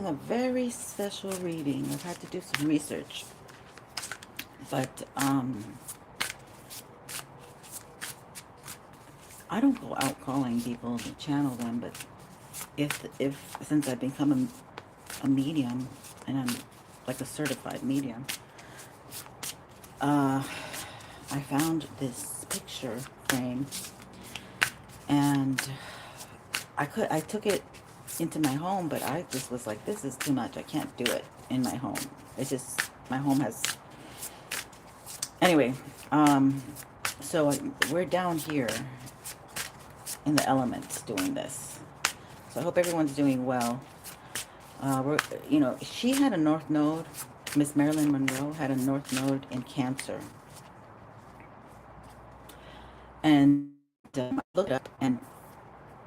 a very special reading. I've had to do some research. But I don't go out calling people to channel them, but if since I've become a medium, and I'm like a certified medium, I found this picture frame, and I took it into my home, but I just was like, this is too much. I can't do it in my home. It's just, my home has, anyway, so we're down here in the elements doing this. So I hope everyone's doing well. She had a North Node, Miss Marilyn Monroe had a North Node in Cancer. And I looked up, and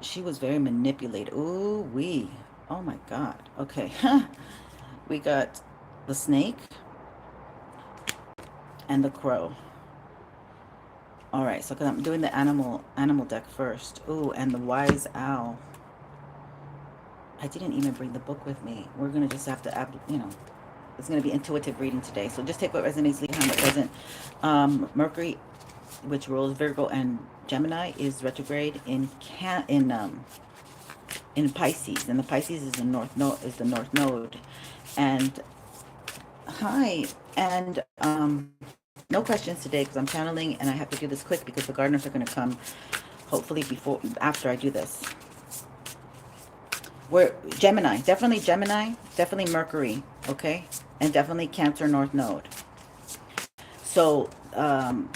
she was very manipulated. Ooh, oh my God. Okay. We got the snake and the crow. All right, so because I'm doing the animal deck first. Ooh, and the wise owl. I didn't even bring the book with me. We're gonna just have to, it's gonna be intuitive reading today. So just take what resonates, leave behind what doesn't. Mercury, which rules Virgo and Gemini, is retrograde in Pisces, and the Pisces is the North Node, and hi, and no questions today because I'm channeling, and I have to do this quick because the gardeners are going to come hopefully after I do this. We're Gemini, definitely Mercury, okay, and definitely Cancer North Node. So I'm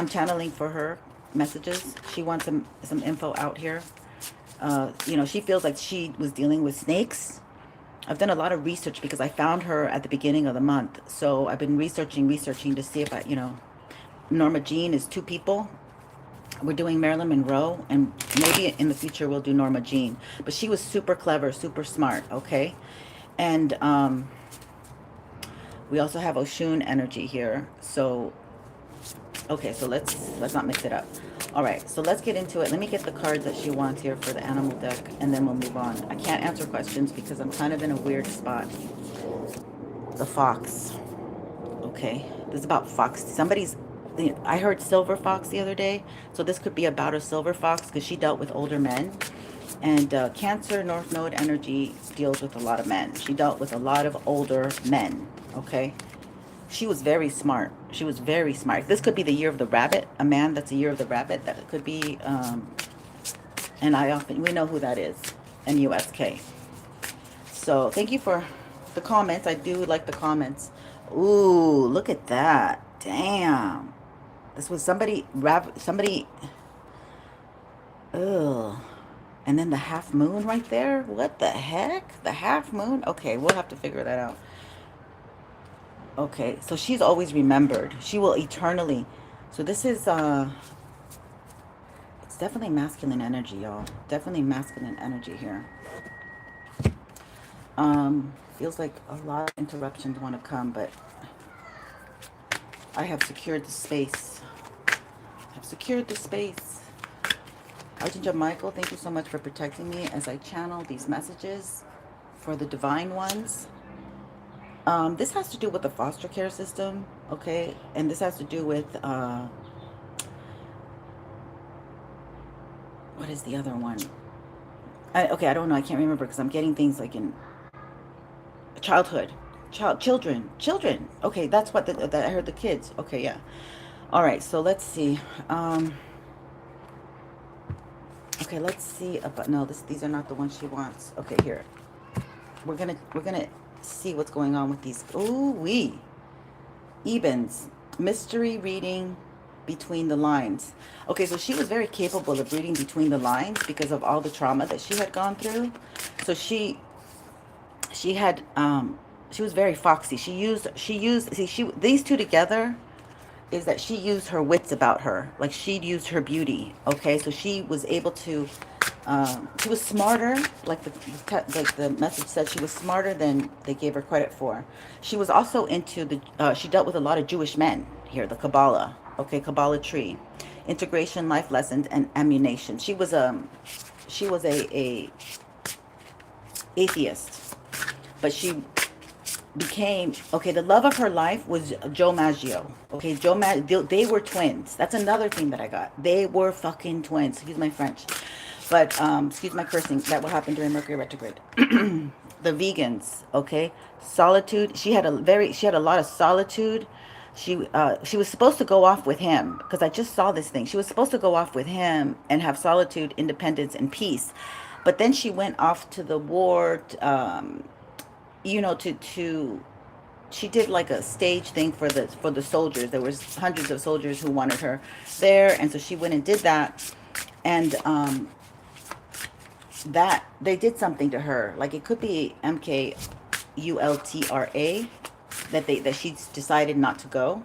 channeling for her messages. She wants some info out here. She feels like she was dealing with snakes. I've done a lot of research because I found her at the beginning of the month. So I've been researching to see if Norma Jean is 2 people. We're doing Marilyn Monroe, and maybe in the future we'll do Norma Jean. But she was super clever, super smart, okay? And we also have Oshun energy here. So, okay, so let's not mix it up. All right, so let's get into it. Let me get the cards that she wants here for the animal deck, and then we'll move on. I can't answer questions because I'm kind of in a weird spot. The fox. Okay, this is about fox. I heard silver fox the other day, so this could be about a silver fox because she dealt with older men. And Cancer North Node energy deals with a lot of men. She dealt with a lot of older men, okay? She was very smart. This could be the year of the rabbit. A man that's the year of the rabbit. That could be, and we know who that is. MUSK. So thank you for the comments. I do like the comments. Ooh, look at that. Damn. This was somebody. Ugh. And then the half moon right there. What the heck? The half moon? Okay, we'll have to figure that out. Okay, so she's always remembered. She will eternally. So this is, it's definitely masculine energy, y'all. Definitely masculine energy here. Feels like a lot of interruptions want to come, but I have secured the space. Archangel Michael, thank you so much for protecting me as I channel these messages for the divine ones. This has to do with the foster care system, okay? And this has to do with, what is the other one? I don't know. I can't remember because I'm getting things like in childhood. Children. Okay, that's what that I heard, the kids. Okay, yeah. All right, so let's see. Okay, let's see. No, these are not the ones she wants. Okay, here. We're gonna see what's going on with these. Ooh-wee. Ebens. Mystery reading between the lines. Okay, so she was very capable of reading between the lines because of all the trauma that she had gone through. So she was very foxy. These two together is that she used her wits about her. Like, she'd used her beauty. Okay, so she was able to, she was smarter, like the message said, she was smarter than they gave her credit for. She was also into she dealt with a lot of Jewish men here, the Kabbalah. Okay, Kabbalah tree. Integration, life lessons, and ammunition. She was a atheist. but she became, okay, the love of her life was Joe Maggio. Okay, they were twins. That's another thing that I got. They were fucking twins. Excuse my French. But excuse my cursing. That will happen during Mercury retrograde. The vegans, okay? Solitude. She had a lot of solitude. She was supposed to go off with him because I just saw this thing. She was supposed to go off with him and have solitude, independence, and peace. But then she went off to the war, you know, to she did like a stage thing for the soldiers. There was hundreds of soldiers who wanted her there, and so she went and did that. And that they did something to her. Like it could be MKULTRA that she decided not to go.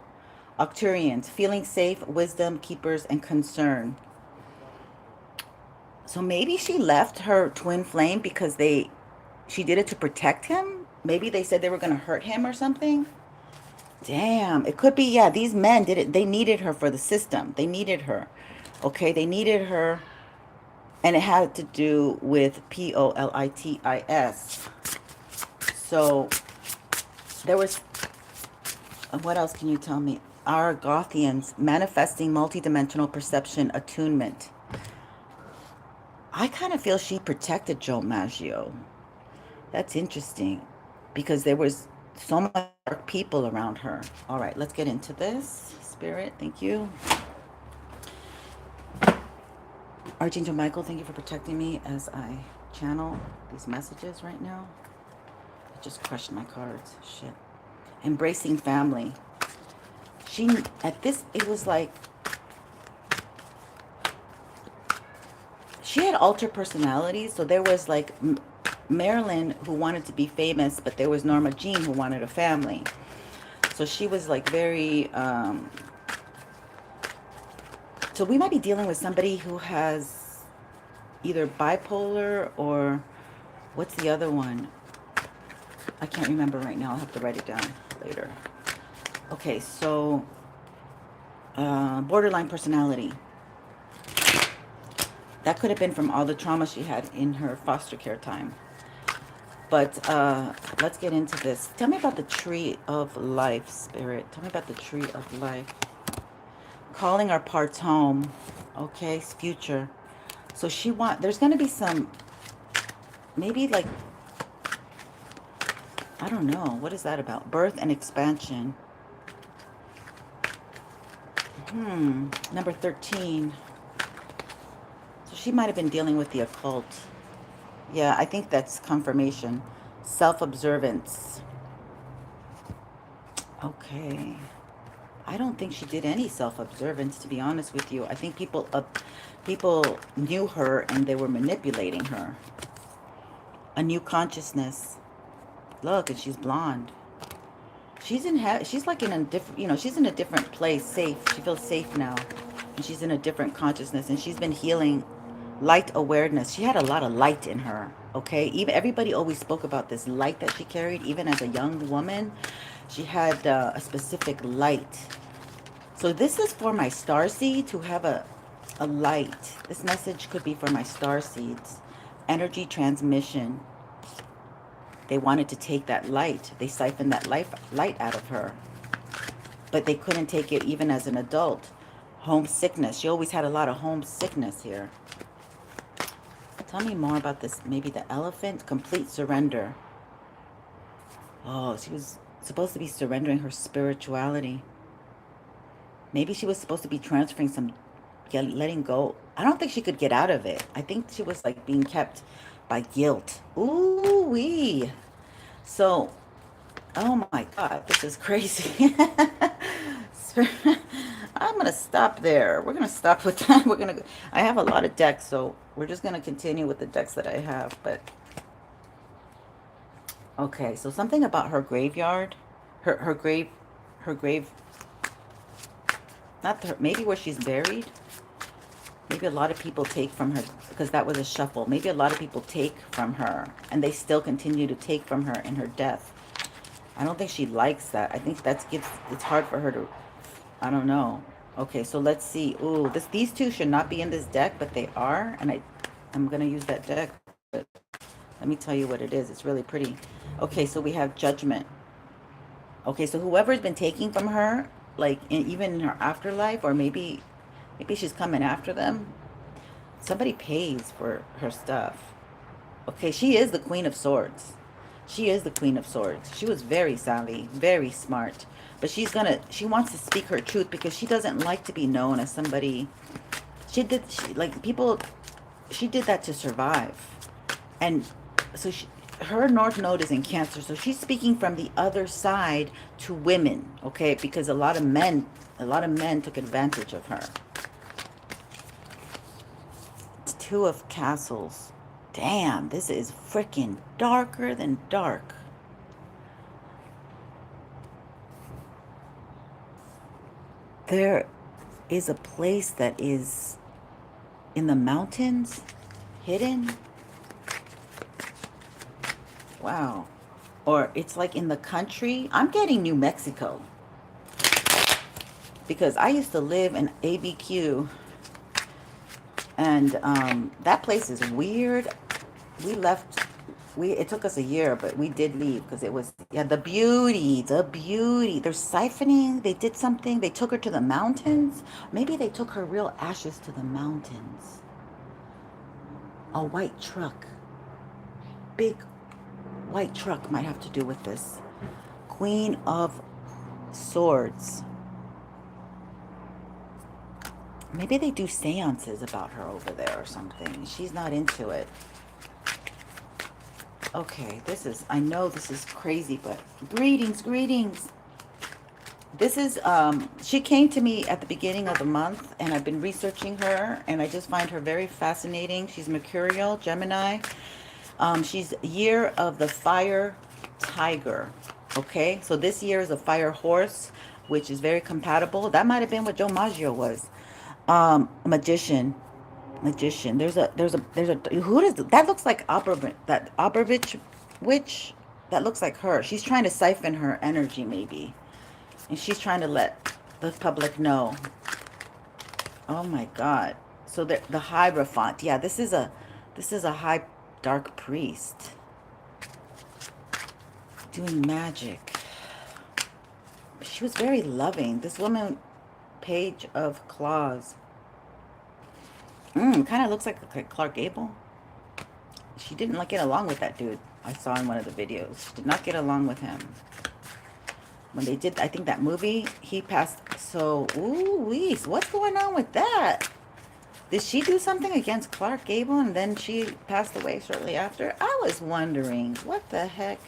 Octurians, feeling safe, wisdom, keepers, and concern. So maybe she left her twin flame because she did it to protect him. Maybe they said they were going to hurt him or something. Damn, it could be, yeah, these men did it. They needed her for the system. They needed her. Okay, they needed her. And it had to do with POLITIS. So there was, what else can you tell me? Our Gothians, manifesting multidimensional perception attunement. I kind of feel she protected Joe Maggio. That's interesting because there was so much dark people around her. All right, let's get into this. Spirit, thank you. Archangel Michael, thank you for protecting me as I channel these messages right now. I just crushed my cards. Shit. Embracing family. It was like, she had alter personalities. So there was like Marilyn who wanted to be famous, but there was Norma Jean who wanted a family. So she was like very, so we might be dealing with somebody who has either bipolar or what's the other one? I can't remember right now. I'll have to write it down later. Okay, so borderline personality. That could have been from all the trauma she had in her foster care time. But let's get into this. Tell me about the tree of life, Spirit. Tell me about the tree of life. Calling our parts home. Okay, future. So there's going to be some, maybe like, I don't know. What is that about? Birth and expansion. Number 13. So she might have been dealing with the occult. Yeah, I think that's confirmation. Self-observance. Okay. I don't think she did any self-observance, to be honest with you. I think people knew her and they were manipulating her. A new consciousness. Look, and she's blonde. She's like in a different, you know, she's in a different place, safe. She feels safe now. And she's in a different consciousness, and she's been healing light awareness. She had a lot of light in her, okay? Even everybody always spoke about this light that she carried, even as a young woman. She had a specific light. So this is for my starseed to have a light. This message could be for my starseeds. Energy transmission. They wanted to take that light. They siphoned that light out of her. But they couldn't take it even as an adult. Homesickness. She always had a lot of homesickness here. Tell me more about this. Maybe the elephant. Complete surrender. Oh, she was supposed to be surrendering her spirituality. Maybe she was supposed to be transferring letting go. I don't think she could get out of it. I think she was like being kept by guilt. Ooh-wee. So, oh my God, this is crazy. I'm going to stop there. We're going to stop with that. I have a lot of decks, so we're just going to continue with the decks that I have. But, okay, so something about her graveyard. Her grave, maybe where she's buried. Maybe a lot of people take from her, because that was a shuffle. Maybe a lot of people take from her, and they still continue to take from her in her death. I don't think she likes that. I think it's hard for her to, I don't know. Okay, so let's see. Ooh, these two should not be in this deck, but they are, and I'm going to use that deck. But let me tell you what it is. It's really pretty. Okay, so we have judgment. Okay, so whoever's been taking from her, like even in her afterlife, or maybe she's coming after them. Somebody pays for her stuff. Okay, she is the Queen of Swords. She is the Queen of Swords. She was very savvy, very smart. But she wants to speak her truth because she doesn't like to be known as somebody. Like people, she did that to survive. And so her North Node is in Cancer. So she's speaking from the other side to women, okay? Because a lot of men took advantage of her. It's Two of Castles. Damn, this is freaking darker than dark. There is a place that is in the mountains, hidden. Wow. Or it's like in the country. I'm getting New Mexico. Because I used to live in ABQ. And that place is weird. We left. It took us a year, but we did leave because it was, yeah, the beauty, the beauty. They're siphoning. They did something. They took her to the mountains. Maybe they took her real ashes to the mountains. A white truck. Big white truck might have to do with this. Queen of Swords. Maybe they do seances about her over there or something. She's not into it. Okay, I know this is crazy, but greetings, greetings. This is, she came to me at the beginning of the month, and I've been researching her, and I just find her very fascinating. She's Mercurial, Gemini. She's year of the fire tiger. Okay, so this year is a fire horse, which is very compatible. That might have been what Joe Maggio was. Magician. Magician. There's a who does that looks like Abrovich witch? That looks like her. She's trying to siphon her energy maybe. And she's trying to let the public know. Oh my god. So the Hierophant. Yeah, this is a high dark priest doing magic. She was very loving. This woman, Page of Claws. Kind of looks like Clark Gable. She didn't like get along with that dude I saw in one of the videos. Did not get along with him. When they did, I think, that movie, he passed. So, ooh, what's going on with that? Did she do something against Clark Gable and then she passed away shortly after? I was wondering, what the heck?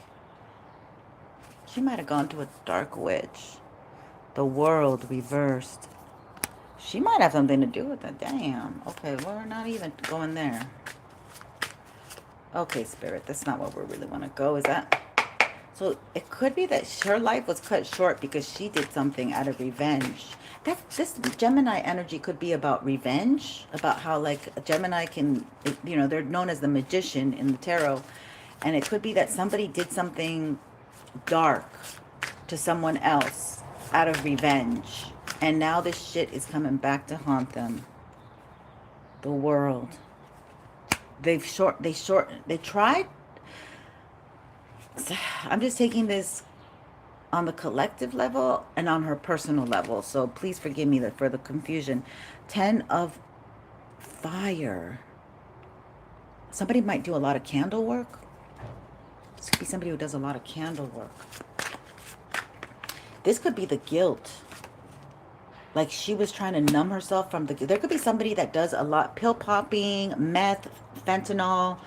She might have gone to a dark witch. The World reversed. She might have something to do with it. Damn. Okay, we're not even going there. Okay, Spirit, that's not where we really want to go, is that? So it could be that her life was cut short because she did something out of revenge. This Gemini energy could be about revenge, about how, like, a Gemini can, they're known as the magician in the tarot. And it could be that somebody did something dark to someone else out of revenge. And now this shit is coming back to haunt them. The World. They tried. I'm just taking this on the collective level and on her personal level. So please forgive me for the confusion. 10 of Fire. Somebody might do a lot of candle work. This could be somebody who does a lot of candle work. This could be the guilt. Like she was trying to numb herself from there could be somebody that does a lot, pill popping, meth, fentanyl,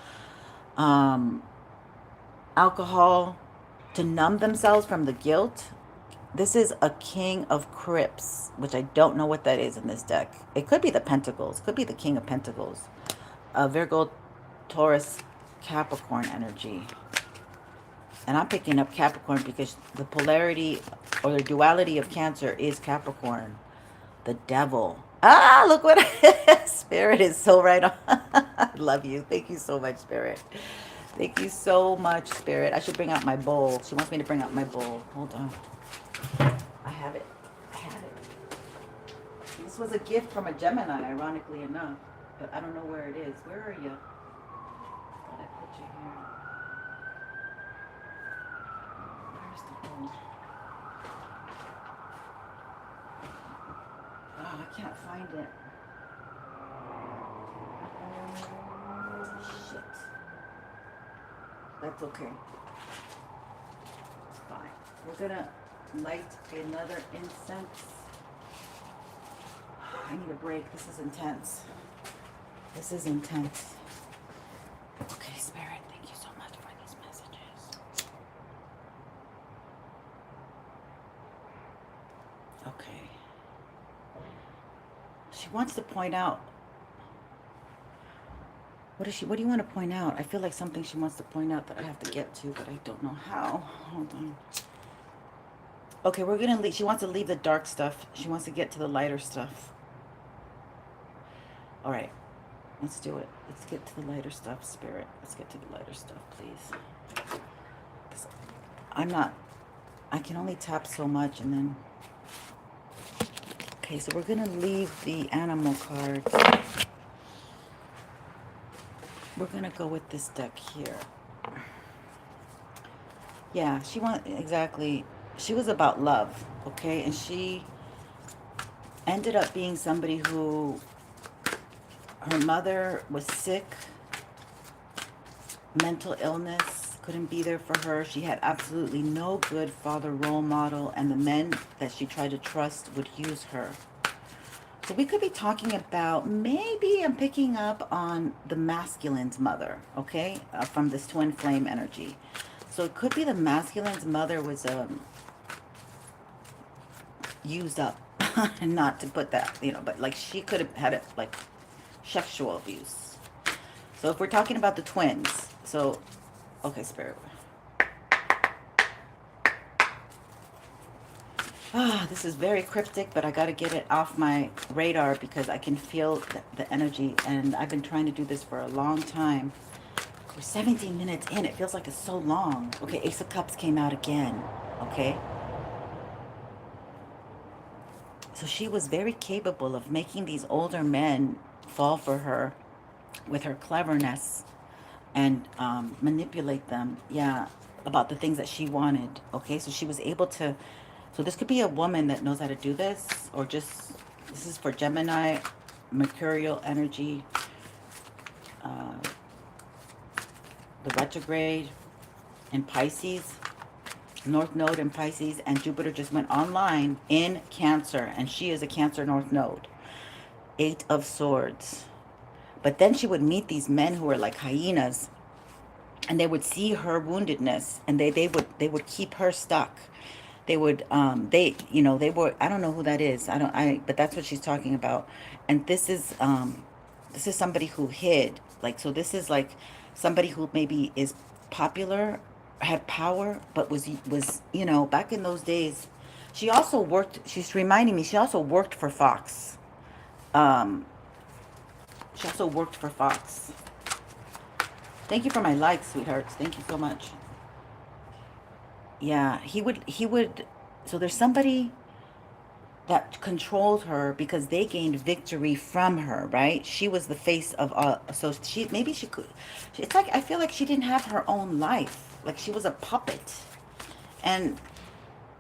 alcohol, to numb themselves from the guilt. This is a King of Crypts, which I don't know what that is in this deck. It could be the Pentacles. Could be the King of Pentacles. Virgo, Taurus, Capricorn energy. And I'm picking up Capricorn because the polarity or the duality of Cancer is Capricorn. The Devil. Ah, look what Spirit is so right on. I love you. Thank you so much, Spirit. Thank you so much, Spirit. I should bring out my bowl. She wants me to bring out my bowl. Hold on. I have it. I have it. This was a gift from a Gemini, ironically enough. But I don't know where it is. Where are you? I thought I put you here. can't find it. Shit. That's okay. It's fine. We're gonna light another incense. I need a break. This is intense. This is intense. Okay, Spirit, thank you so much for these messages. Okay. She wants to point out. What do you want to point out? I feel like something she wants to point out that I have to get to, but I don't know how. Hold on. Okay, we're gonna leave. She wants to leave the dark stuff. She wants to get to the lighter stuff. All right, let's do it. Let's get to the lighter stuff, Spirit. Let's get to the lighter stuff, please. I can only tap so much and then. Okay, so we're gonna leave the animal cards. We're gonna go with this deck here. Yeah, exactly. She was about love, okay? And she ended up being somebody who, her mother was sick, mental illness, couldn't be there for her. She had absolutely no good father role model, and the men that she tried to trust would use her. So we could be talking about, maybe I'm picking up on the masculine's mother, okay? From this twin flame energy. So it could be the masculine's mother was used up. And not to put that, but like she could have had it like sexual abuse. So if we're talking about the twins, so, okay, Spirit. This is very cryptic, but I got to get it off my radar because I can feel the energy, and I've been trying to do this for a long time. We're 17 minutes in. It feels like it's so long. Okay, Ace of Cups came out again, okay? So she was very capable of making these older men fall for her with her cleverness and manipulate them, yeah, about the things that she wanted, okay? So she was able to. So this could be a woman that knows how to do this, or just, this is for Gemini, Mercurial energy, the retrograde in Pisces, North Node in Pisces, and Jupiter just went online in Cancer, and she is a Cancer North Node. 8 of Swords. But then she would meet these men who were like hyenas, and they would see her woundedness, and they would keep her stuck. They would, they were, I don't know who that is. But that's what she's talking about. And this is somebody who hid. Like, so this is like somebody who maybe is popular, had power, but was, back in those days. She also worked, she's reminding me, she also worked for Fox. She also worked for Fox. Thank you for my likes, sweethearts. Thank you so much. Yeah, he would, so there's somebody that controlled her because they gained victory from her, right? She was the face of, so maybe she could, it's like, I feel like she didn't have her own life. Like she was a puppet. And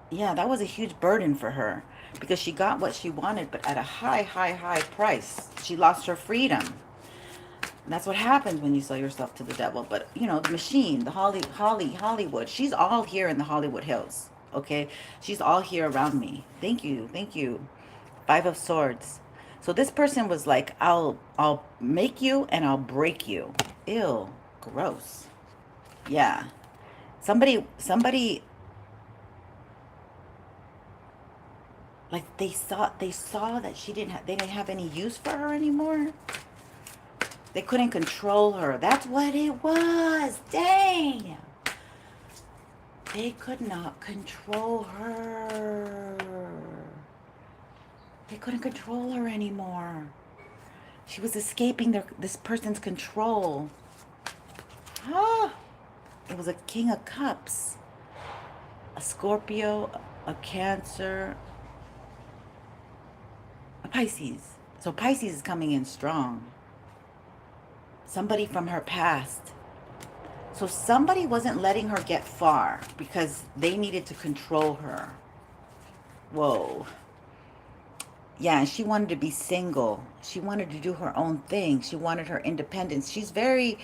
yeah, that was a huge burden for her because she got what she wanted, but at a high, high, high price. She lost her freedom. And that's what happens when you sell yourself to the devil. But, the machine, the Hollywood, she's all here in the Hollywood Hills, okay? She's all here around me. Thank you, thank you. 5 of Swords. So this person was like, I'll make you and I'll break you. Ew, gross. Yeah. Somebody, like they saw that they didn't have any use for her anymore. They couldn't control her. That's what it was. Dang. They could not control her. They couldn't control her anymore. She was escaping this person's control. It was a King of Cups. A Scorpio, a Cancer, a Pisces. So Pisces is coming in strong. Somebody from her past. So somebody wasn't letting her get far because they needed to control her. Whoa. Yeah, and she wanted to be single. She wanted to do her own thing. She wanted her independence. She's very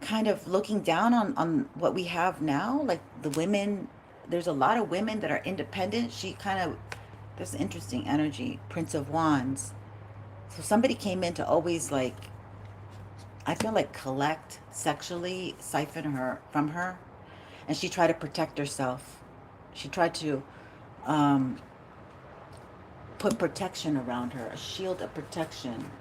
kind of looking down on what we have now. Like the women, there's a lot of women that are independent. She kind of, there's interesting energy. Prince of Wands. So somebody came in to always like, I feel like collect sexually, siphon her from her. And she tried to protect herself. She tried to um, put protection around her, a shield of protection.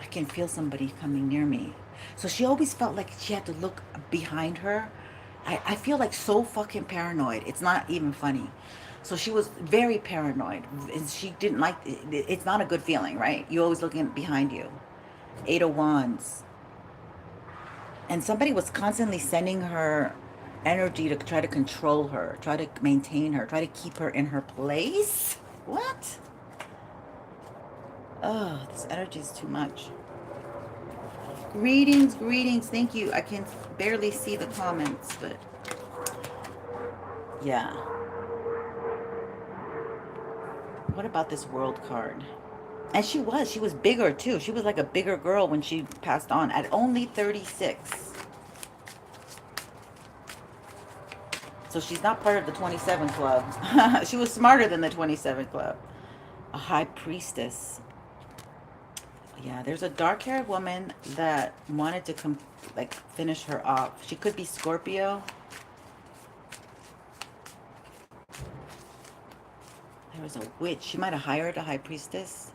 I can feel somebody coming near me. So she always felt like she had to look behind her. I feel like so fucking paranoid. It's not even funny. So she was very paranoid. And she didn't like it. It's not a good feeling, right? You're always looking behind you. Eight of Wands. And somebody was constantly sending her energy to try to control her, try to maintain her, try to keep her in her place. What? Oh, this energy is too much. Greetings, greetings. Thank you. I can barely see the comments, but yeah. What about this world card? And she was bigger too. She was like a bigger girl when she passed on at only 36. So she's not part of the 27 club. She was smarter than the 27 club. A high priestess. Yeah, there's a dark-haired woman that wanted to like finish her off. She could be Scorpio. There was a witch. She might have hired a high priestess.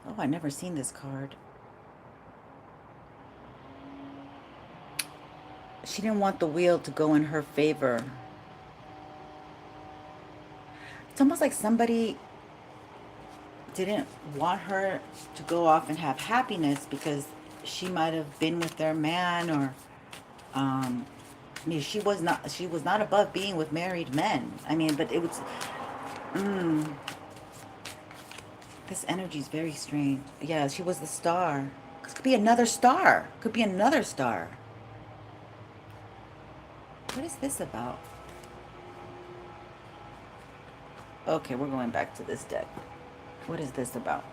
Oh, I've never seen this card. She didn't want the wheel to go in her favor. It's almost like somebody didn't want her to go off and have happiness because she might have been with their man, or I mean, she was not above being with married men. I mean, but it was this energy is very strange. Yeah, she was the star. Could be another star. Could be another star. What is this about? Okay, we're going back to this deck. What is this about?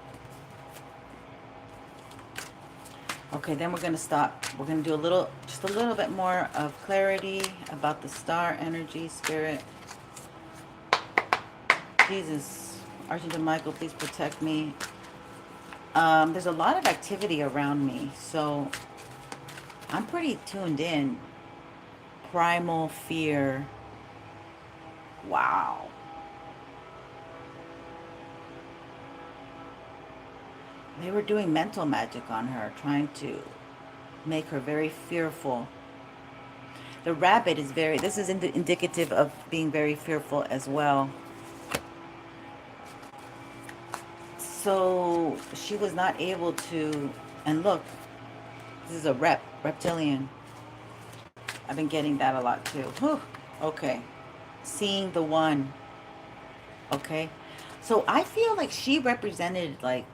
Okay, then we're going to stop. We're going to do just a little bit more of clarity about the star energy, spirit. Jesus, Archangel Michael, please protect me. There's a lot of activity around me, so I'm pretty tuned in. Primal fear. Wow. They were doing mental magic on her, trying to make her very fearful. The rabbit is this is indicative of being very fearful as well. So she was not able to, and look, this is a reptilian. I've been getting that a lot too. Whew. Okay. Seeing the one. Okay. So I feel like she represented like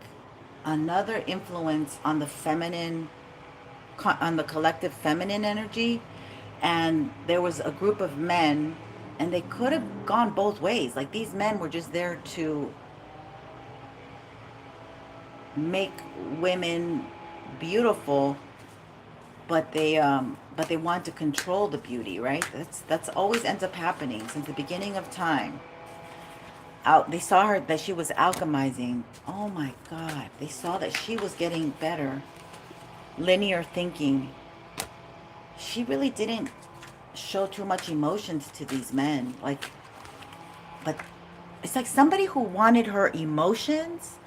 another influence on the feminine, on the collective feminine energy. And there was a group of men, and they could have gone both ways. Like these men were just there to make women beautiful, but they want to control the beauty, right? That's always ends up happening since the beginning of time. They saw her that she was alchemizing. Oh my God. They saw that she was getting better. Linear thinking. She really didn't show too much emotions to these men. But it's like somebody who wanted her emotions.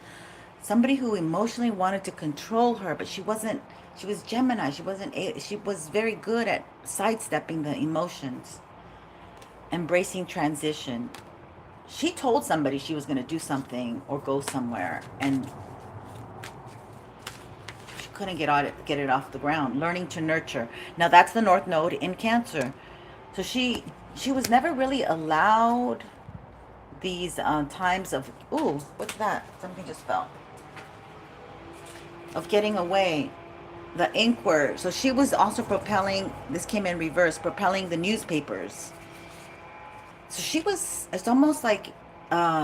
Somebody who emotionally wanted to control her, but she was Gemini. She was very good at sidestepping the emotions. Embracing transition. She told somebody she was going to do something or go somewhere, and she couldn't get it off the ground. Learning to nurture. Now that's the North Node in Cancer. So she was never really allowed these times of, ooh, what's that? Something just fell. Of getting away. The inquiry. So she was also propelling, this came in reverse, propelling the newspapers. So she was, it's almost like,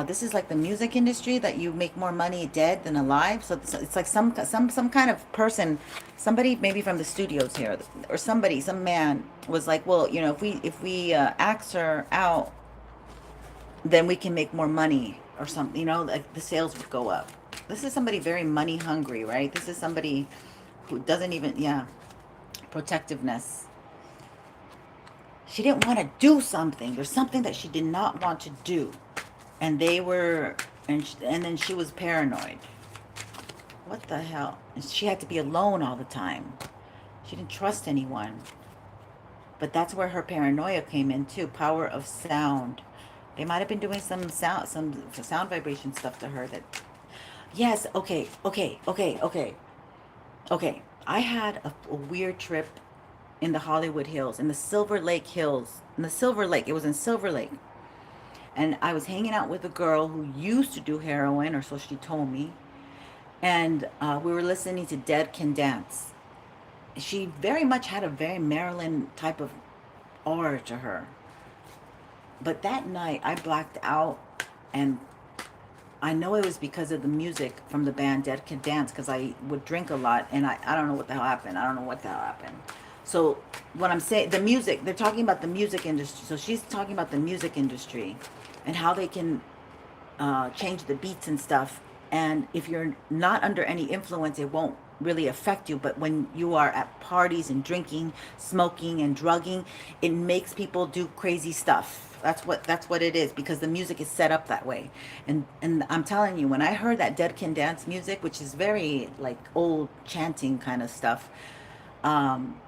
this is like the music industry that you make more money dead than alive. So it's like some kind of person, somebody maybe from the studios here, or somebody, some man was like, well, you know, if we axe her out, then we can make more money or something, you know, like the sales would go up. This is somebody very money hungry, right? This is somebody who doesn't even, yeah, protectiveness. She didn't want to do something. There's something that she did not want to do. And they were, and then she was paranoid. What the hell? And she had to be alone all the time. She didn't trust anyone. But that's where her paranoia came in too. Power of sound. They might have been doing some sound vibration stuff to her that, yes, okay. I had a weird trip in the Hollywood Hills, in the Silver Lake Hills, in the Silver Lake. It was in Silver Lake. And I was hanging out with a girl who used to do heroin, or so she told me. And we were listening to Dead Can Dance. She very much had a very Marilyn type of aura to her. But that night I blacked out, and I know it was because of the music from the band Dead Can Dance, because I would drink a lot, and I don't know what the hell happened. I don't know what the hell happened. So what I'm saying, the music, they're talking about the music industry. So she's talking about the music industry and how they can change the beats and stuff. And if you're not under any influence, it won't really affect you. But when you are at parties and drinking, smoking and drugging, it makes people do crazy stuff. That's what it is, because the music is set up that way. And I'm telling you, when I heard that Dead Can Dance music, which is very like old chanting kind of stuff, um,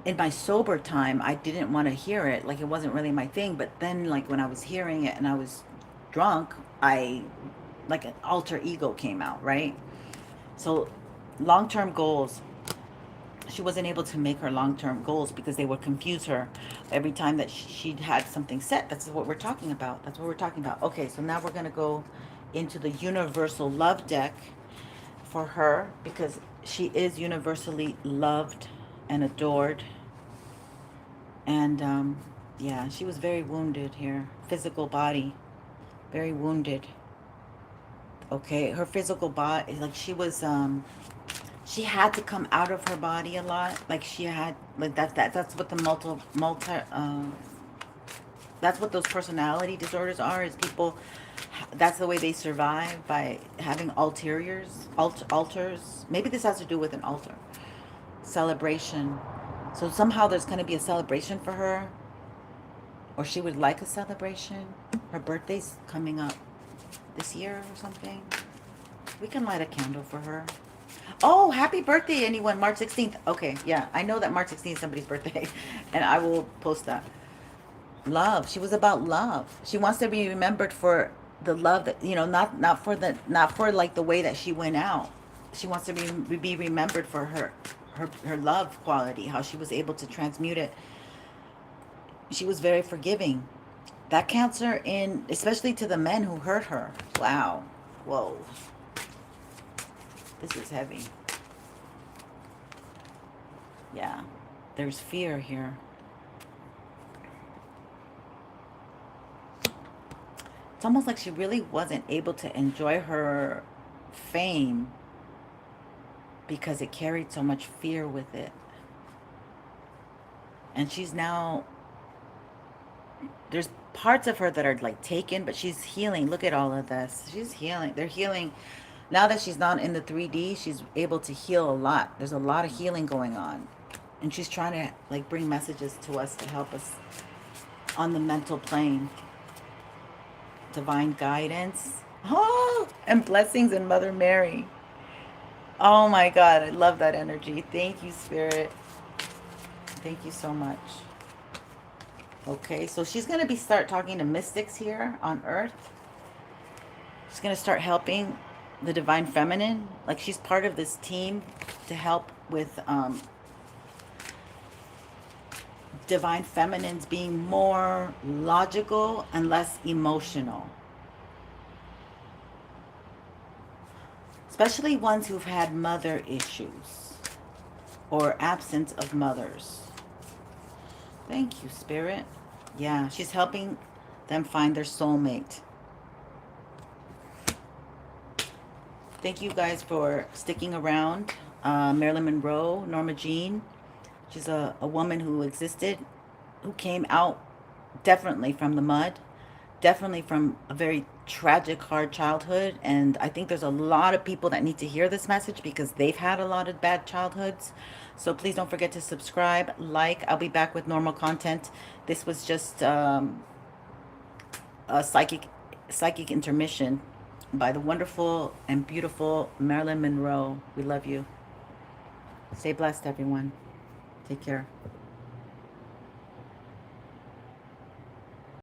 in my sober time, I didn't want to hear it. Like, it wasn't really my thing. But then, like, when I was hearing it and I was drunk, like, an alter ego came out, right? So, long-term goals. She wasn't able to make her long-term goals because they would confuse her every time that she'd had something set. That's what we're talking about. That's what we're talking about. Okay, so now we're going to go into the universal love deck for her, because she is universally loved and adored. And yeah, she was very wounded here. Physical body, very wounded. Okay, her physical body, like she had to come out of her body a lot. Like she had, like that's what the that's what those personality disorders are. Is people, that's the way they survive, by having alters. Maybe this has to do with an altar celebration. So somehow there's going to be a celebration for her, or she would like a celebration. Her birthday's coming up this year or something. We can light a candle for her. Oh, happy birthday, anyone, March 16th. Okay, yeah, I know that March 16th is somebody's birthday, and I will post that. Love. She was about love. She wants to be remembered for the love that, you know, not for like the way that she went out. She wants to be remembered for her love quality, how she was able to transmute it. She was very forgiving. That Cancer, in especially to the men who hurt her. Wow. Whoa. This is heavy. Yeah. There's fear here. It's almost like she really wasn't able to enjoy her fame because it carried so much fear with it. And she's now, there's parts of her that are like taken, but she's healing. Look at all of this. She's healing. They're healing. Now that she's not in the 3D, she's able to heal a lot. There's a lot of healing going on. And she's trying to like bring messages to us to help us on the mental plane. Divine guidance. Oh, and blessings in Mother Mary. Oh my God, I love that energy. Thank you, Spirit. Thank you so much. Okay, so she's going to start talking to mystics here on Earth. She's going to start helping the Divine Feminine. Like, she's part of this team to help with Divine Feminines being more logical and less emotional. Especially ones who've had mother issues or absence of mothers. Thank you, Spirit. Yeah, she's helping them find their soulmate. Thank you guys for sticking around. Marilyn Monroe, Norma Jean. She's a woman who existed, who came out definitely from the mud, definitely from a very tragic, hard childhood. And I think there's a lot of people that need to hear this message because they've had a lot of bad childhoods. So please don't forget to subscribe, like. I'll be back with normal content. This was just a psychic intermission by the wonderful and beautiful Marilyn Monroe. We love you. Stay blessed, everyone. Take care.